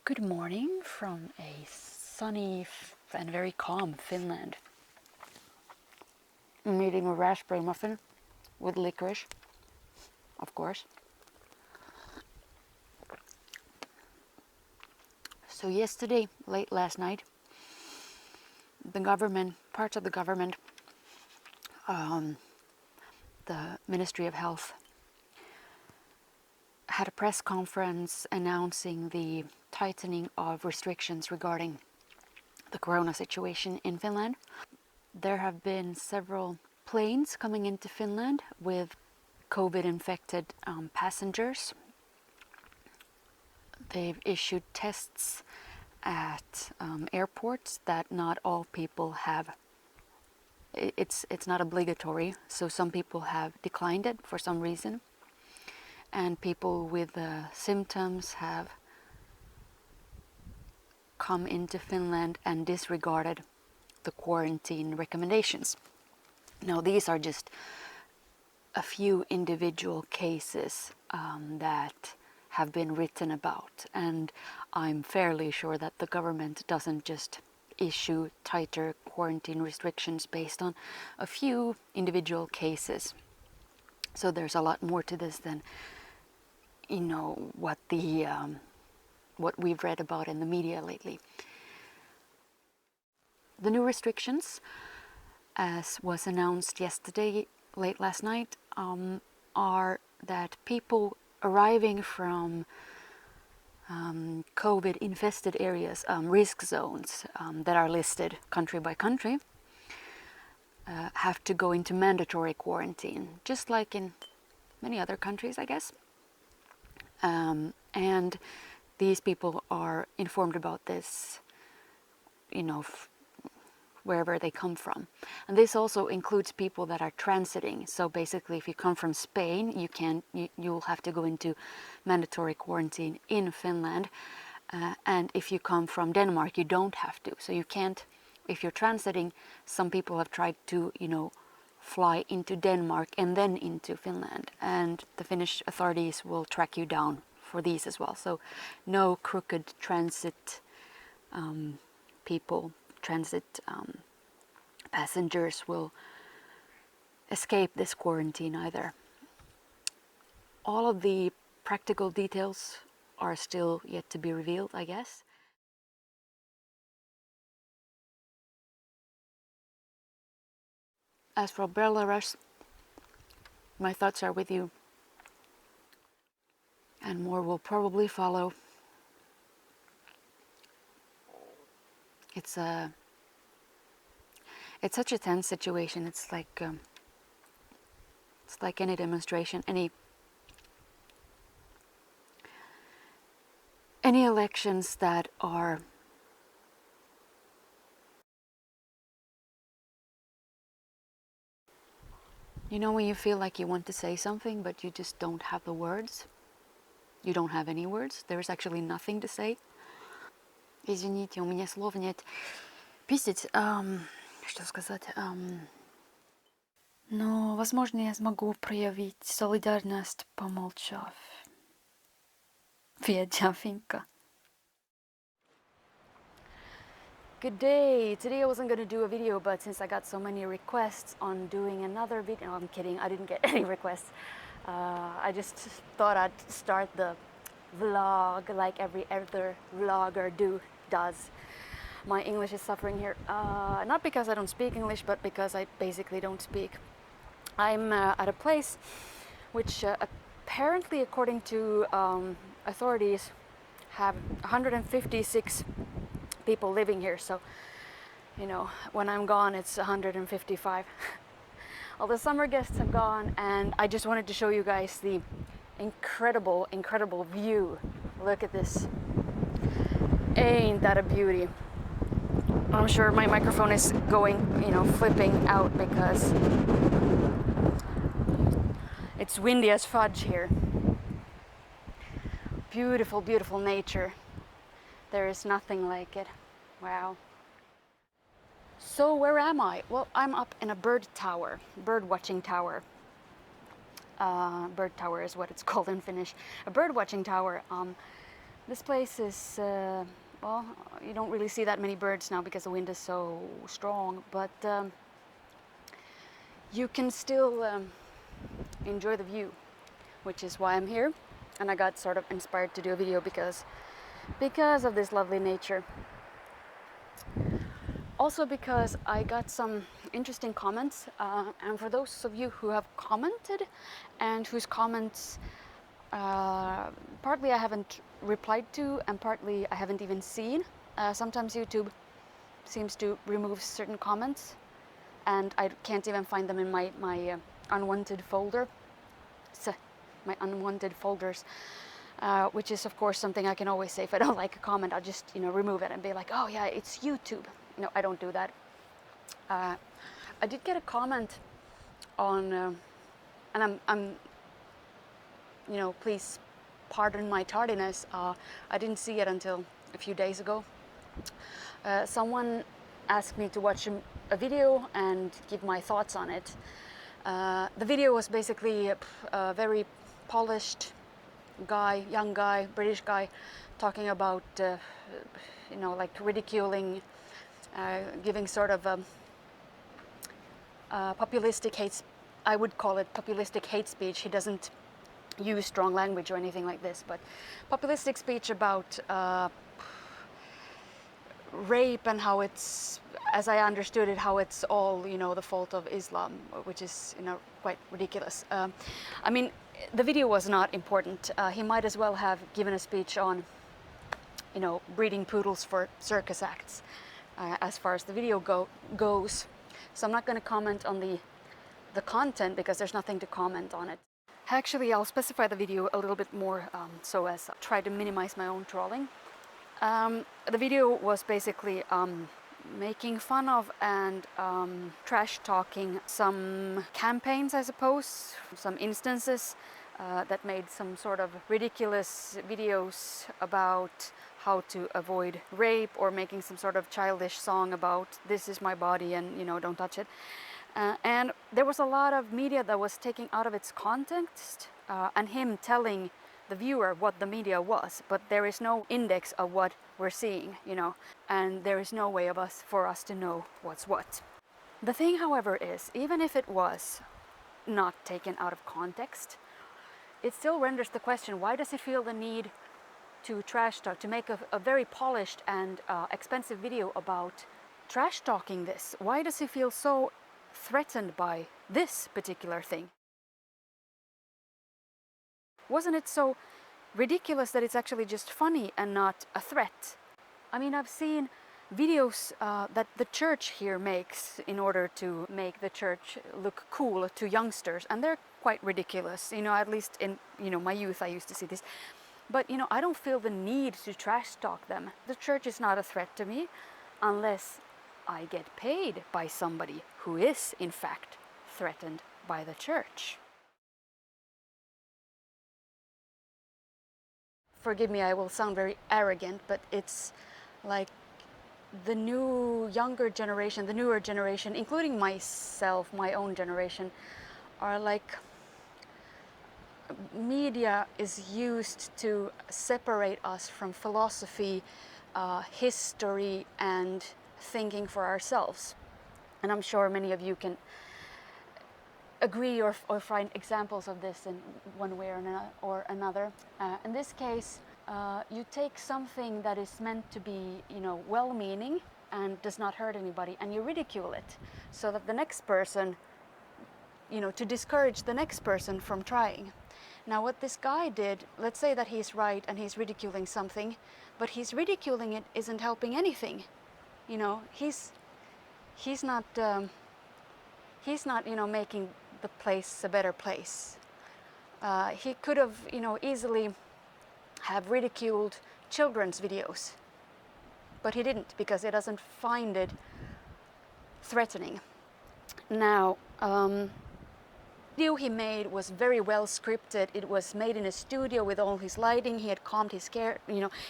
Good morning from a sunny and very calm Finland. I'm eating a raspberry muffin with licorice, of course. So yesterday, late last night, parts of the government, the Ministry of Health, had a press conference announcing the tightening of restrictions regarding the corona situation in Finland. There have been several planes coming into Finland with COVID-infected passengers. They've issued tests at airports that not all people have. It's not obligatory, so some people have declined it for some reason. And people with symptoms have come into Finland and disregarded the quarantine recommendations. Now, these are just a few individual cases that have been written about, and I'm fairly sure that the government doesn't just issue tighter quarantine restrictions based on a few individual cases. So there's a lot more to this than what we've read about in the media lately. The new restrictions, as was announced yesterday, late last night, are that people arriving from COVID-infested areas, risk zones that are listed country by country, have to go into mandatory quarantine, just like in many other countries, I guess. And these people are informed about this, wherever they come from. And this also includes people that are transiting. So basically, if you come from Spain, you'll have to go into mandatory quarantine in Finland. And if you come from Denmark, you don't have to. So you can't, if you're transiting, some people have tried to, fly into Denmark and then into Finland. And the Finnish authorities will track you down for these as well. So no crooked transit passengers will escape this quarantine either. All of the practical details are still yet to be revealed, I guess. As for Belarus, my thoughts are with you, and more will probably follow. It's such a tense situation. It's like any demonstration, any elections that are when you feel like you want to say something but you just don't have the words. You don't have any words. There's actually nothing to say. Извините, у меня слов нет. Писать, что сказать? Но, возможно, я смогу проявить солидарность, помолчав. Wiedza Finka. Good day. Today I wasn't going to do a video, but since I got so many requests on doing another video, no, I'm kidding, I didn't get any requests. I just thought I'd start the vlog like every other vlogger does. My English is suffering here, not because I don't speak English, but because I basically don't speak. I'm at a place which apparently, according to authorities, have 156 people living here. So, when I'm gone, it's 155. All the summer guests have gone, and I just wanted to show you guys the incredible view. Look at this. Ain't that a beauty? I'm sure my microphone is going, flipping out because it's windy as fudge here. Beautiful, beautiful nature. There is nothing like it. Wow. So where am I? Well, I'm up in a bird watching tower. Bird tower is what it's called in Finnish. A bird watching tower This place is, well, you don't really see that many birds now because the wind is so strong, but you can still enjoy the view, which is why I'm here. And I got sort of inspired to do a video because of this lovely nature. Also because I got some interesting comments, and for those of you who have commented and whose comments partly I haven't replied to and partly I haven't even seen. Sometimes YouTube seems to remove certain comments and I can't even find them in my unwanted folder. My unwanted folders, which is of course something I can always say. If I don't like a comment, I'll just remove it and be like, oh yeah, it's YouTube. No, I don't do that. I did get a comment on, and I'm please pardon my tardiness. I didn't see it until a few days ago. Someone asked me to watch a video and give my thoughts on it. The video was basically a very polished guy, young guy, British guy, talking about, like ridiculing, giving sort of a populistic hate. I would call it populistic hate speech. He doesn't use strong language or anything like this, but populistic speech about rape and how it's, as I understood it, how it's all the fault of Islam, which is quite ridiculous. I mean, the video was not important. He might as well have given a speech on breeding poodles for circus acts, as far as the video goes. So I'm not going to comment on the content because there's nothing to comment on it. Actually, I'll specify the video a little bit more so as I try to minimize my own trolling. The video was basically making fun of and trash talking some campaigns, I suppose, some instances that made some sort of ridiculous videos about how to avoid rape, or making some sort of childish song about this is my body and don't touch it. And there was a lot of media that was taking out of its context and him telling the viewer what the media was, but there is no index of what we're seeing, and there is no way for us to know what's what. The thing, however, is even if it was not taken out of context, it still renders the question, why does he feel the need to trash talk, to make a very polished and expensive video about trash talking this? Why does he feel so threatened by this particular thing? Wasn't it so ridiculous that it's actually just funny and not a threat? I mean, I've seen videos that the church here makes in order to make the church look cool to youngsters, and they're quite ridiculous. At least in my youth I used to see this. But I don't feel the need to trash talk them. The church is not a threat to me unless I get paid by somebody who is in fact threatened by the church. Forgive me, I will sound very arrogant, but it's like the newer generation, including myself, my own generation, are like, media is used to separate us from philosophy, history, and thinking for ourselves. And I'm sure many of you can agree or find examples of this in one way or another. In this case, you take something that is meant to be, well-meaning and does not hurt anybody, and you ridicule it so that the next person, to discourage the next person from trying. Now, what this guy did, let's say that he's right and he's ridiculing something, but he's ridiculing it isn't helping anything. He's not making the place a better place. He could have, easily have ridiculed children's videos, but he didn't because he doesn't find it threatening. Now, the video he made was very well scripted. It was made in a studio with all his lighting. He had calmed his hair.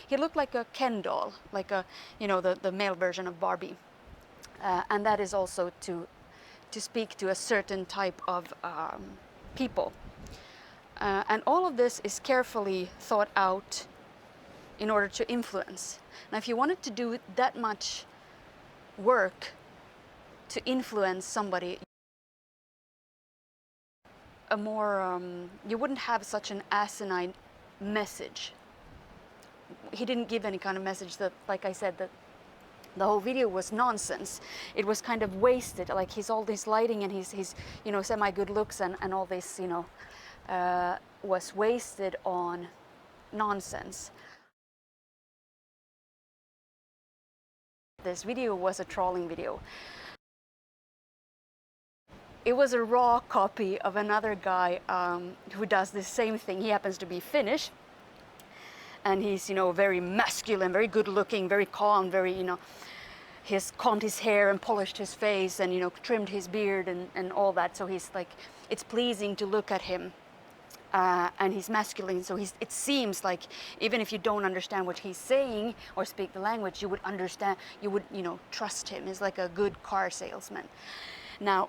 He looked like a Ken doll, like the male version of Barbie, and that is also to speak to a certain type of people. And all of this is carefully thought out in order to influence. Now, if you wanted to do that much work to influence somebody, you wouldn't have such an asinine message. He didn't give any kind of message that, like I said, that the whole video was nonsense. It was kind of wasted. Like he's all this lighting and he's you know, semi-good looks and all this, you know, was wasted on nonsense. This video was a trolling video. It was a raw copy of another guy who does the same thing. He happens to be Finnish, and he's, you know, very masculine, very good looking, very calm, very, you know, he's combed his hair and polished his face and, you know, trimmed his beard and all that. So he's like, it's pleasing to look at him. And he's masculine, so it seems like even if you don't understand what he's saying or speak the language, you would understand, you would, you know, trust him. He's like a good car salesman. Now,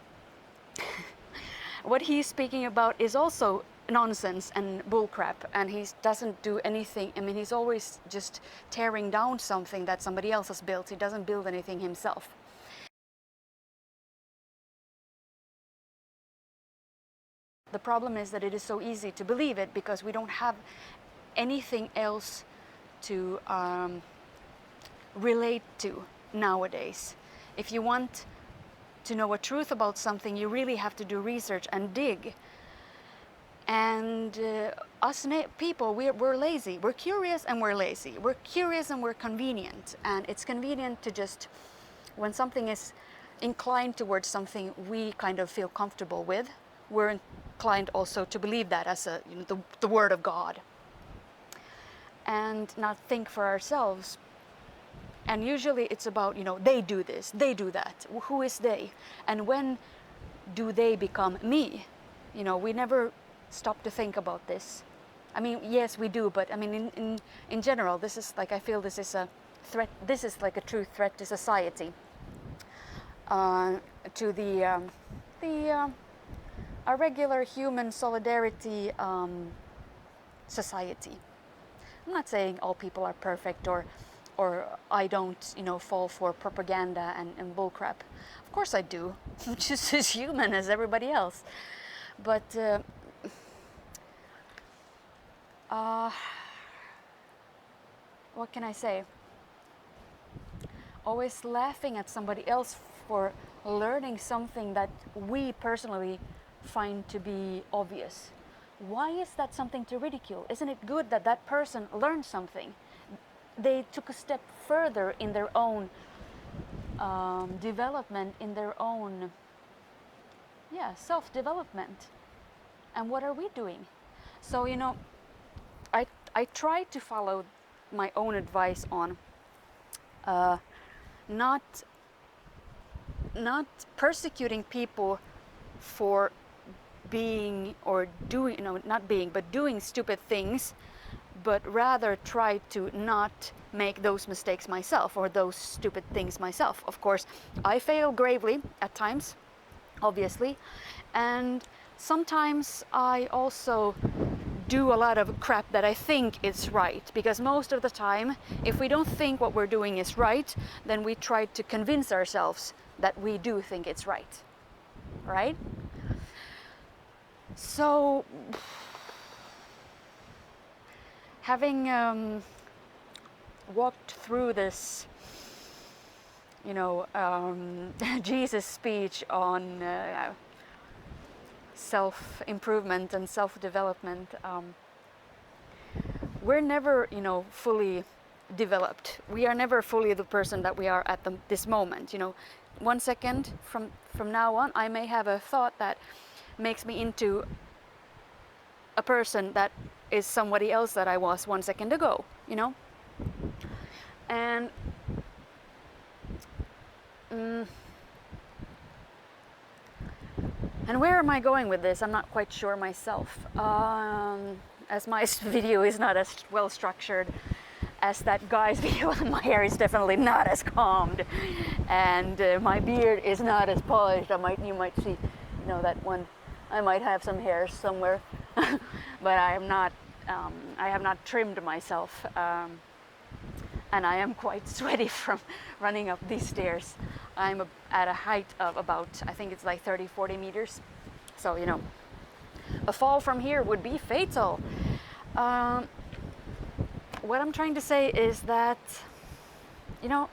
what he's speaking about is also nonsense and bullcrap, and he doesn't do anything. I mean, he's always just tearing down something that somebody else has built. He doesn't build anything himself. The problem is that it is so easy to believe it because we don't have anything else to relate to nowadays. If you want to know a truth about something, you really have to do research and dig. And us people, we're lazy. We're curious and we're lazy. We're curious and we're convenient. And it's convenient to just, when something is inclined towards something we kind of feel comfortable with, we're inclined also to believe that as a, you know, the word of God, and not think for ourselves. And usually it's about, you know, they do this, they do that. Who is they? And when do they become me? You know, we never stop to think about this. I mean, yes, we do, but I mean, in general, this is like, I feel this is a threat. This is like a true threat to society, to a regular human solidarity society. I'm not saying all people are perfect, or I don't, you know, fall for propaganda and bullcrap. Of course I do. I'm just as human as everybody else. But what can I say? Always laughing at somebody else for learning something that we personally find to be obvious. Why is that something to ridicule? Isn't it good that that person learned something? They took a step further in their own development, in their own self-development. And what are we doing? So, you know, I try to follow my own advice on not persecuting people for being or doing, you know, not being, but doing stupid things, but rather try to not make those mistakes myself or those stupid things myself. Of course, I fail gravely at times, obviously, and sometimes I also do a lot of crap that I think is right, because most of the time, if we don't think what we're doing is right, then we try to convince ourselves that we do think it's right, right? So, having walked through this, you know, Jesus speech on self-improvement and self-development, we're never, you know, fully developed. We are never fully the person that we are at this moment. You know, 1 second from now on, I may have a thought that makes me into a person that is somebody else that I was 1 second ago, you know? And and where am I going with this? I'm not quite sure myself. As my video is not as well structured as that guy's video, my hair is definitely not as combed, and my beard is not as polished. You might see, you know, that one. I might have some hairs somewhere, but I am not. I have not trimmed myself. and I am quite sweaty from running up these stairs. I'm at a height of about, I think it's like 30-40 meters. So, you know, a fall from here would be fatal. What I'm trying to say is that, you know,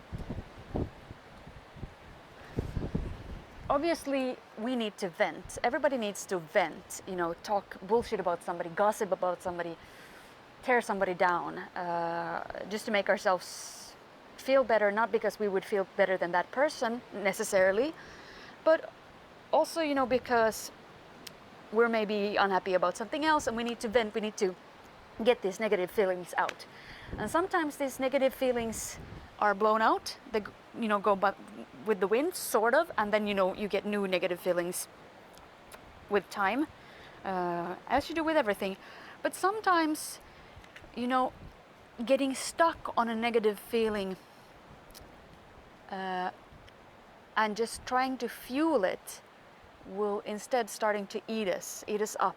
obviously we need to vent. Everybody needs to vent, you know, talk bullshit about somebody, gossip about somebody, tear somebody down, just to make ourselves feel better, not because we would feel better than that person necessarily, but also, you know, because we're maybe unhappy about something else and we need to vent, we need to get these negative feelings out. And sometimes these negative feelings are blown out, they, you know, go with the wind, sort of, and then, you know, you get new negative feelings with time, as you do with everything. But sometimes, you know, getting stuck on a negative feeling and just trying to fuel it will instead starting to eat us up.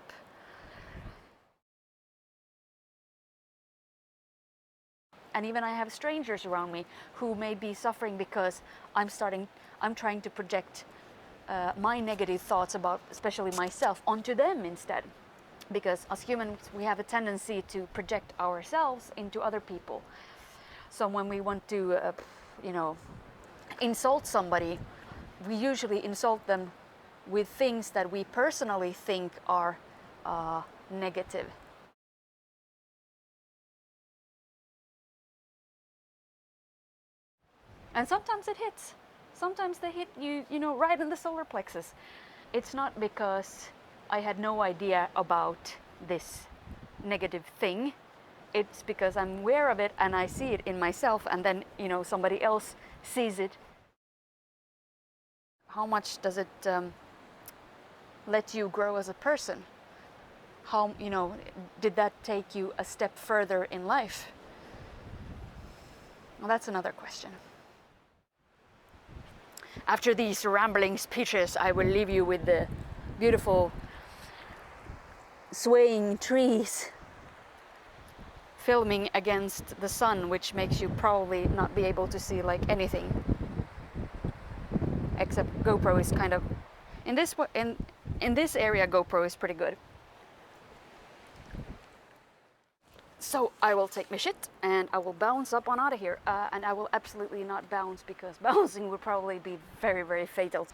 And even I have strangers around me who may be suffering because I'm trying to project my negative thoughts about especially myself onto them instead. Because as humans, we have a tendency to project ourselves into other people. So when we want to, you know, insult somebody, we usually insult them with things that we personally think are negative. And sometimes it hits. Sometimes they hit you, you know, right in the solar plexus. It's not because I had no idea about this negative thing. It's because I'm aware of it and I see it in myself, and then, you know, somebody else sees it. How much does it let you grow as a person? How, you know, did that take you a step further in life? Well, that's another question. After these rambling speeches, I will leave you with the beautiful swaying trees filming against the sun, which makes you probably not be able to see like anything. Except GoPro is kind of in this area. GoPro is pretty good. So I will take my shit and I will bounce up on out of here. And I will absolutely not bounce because bouncing would probably be very, very fatal.